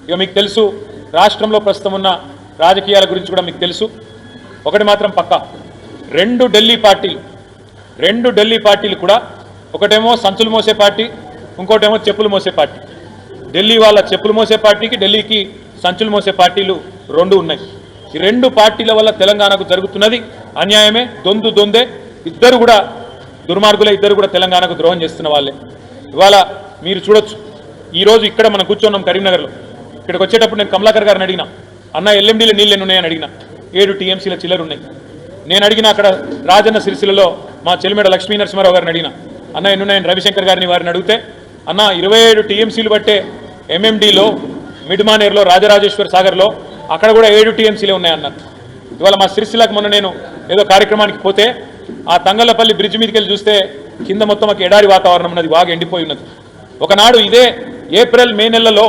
ఇక మీకు తెలుసు రాష్ట్రంలో ప్రస్తుతం ఉన్న రాజకీయాల గురించి కూడా మీకు తెలుసు. ఒకటి మాత్రం పక్కా, రెండు ఢిల్లీ పార్టీలు కూడా ఒకటేమో సంచులు మోసే పార్టీ, ఇంకోటేమో చెప్పులు మోసే పార్టీ. ఢిల్లీ వాళ్ళ చెప్పులు మోసే పార్టీకి, ఢిల్లీకి సంచులు మోసే పార్టీలు రెండు ఉన్నాయి. ఈ రెండు పార్టీల వల్ల తెలంగాణకు జరుగుతున్నది అన్యాయమే, దొందే. ఇద్దరు కూడా దుర్మార్గులే, ఇద్దరు కూడా తెలంగాణకు ద్రోహం చేస్తున్న వాళ్ళే. ఇవాళ మీరు చూడొచ్చు, ఈరోజు ఇక్కడ మనం కూర్చున్నాం కరీంనగర్లో. ఇక్కడికి వచ్చేటప్పుడు నేను కమలాకర్ గారిని అడిగినా, అన్న ఎల్ఎండీలో నీళ్ళు ఎన్ని ఉన్నాయని అడిగినా. 7 TMCల చిల్లర ఉన్నాయి. నేను అడిగిన అక్కడ రాజన్న సిరిసిల్లలో మా చెలిమేడ లక్ష్మీ నరసింహారావు గారిని అడిగిన, అన్న ఎన్ని ఉన్నాయని రవిశంకర్ గారిని వారిని అడిగితే, అన్న 27 TMCలు బట్టే MMDలో మిడ్మానేర్లో రాజరాజేశ్వర్ సాగర్లో అక్కడ కూడా 7 TMCలే ఉన్నాయన్నారు. ఇవాళ మా సిరిసిల్లకు మొన్న నేను ఏదో కార్యక్రమానికి పోతే ఆ తంగళ్ళపల్లి బ్రిడ్జ్ మీదకి వెళ్ళి చూస్తే కింద మొత్తం ఒక ఎడారి వాతావరణం ఉన్నది, బాగా ఎండిపోయి ఉన్నది. ఒకనాడు ఇదే ఏప్రిల్ మే నెలలో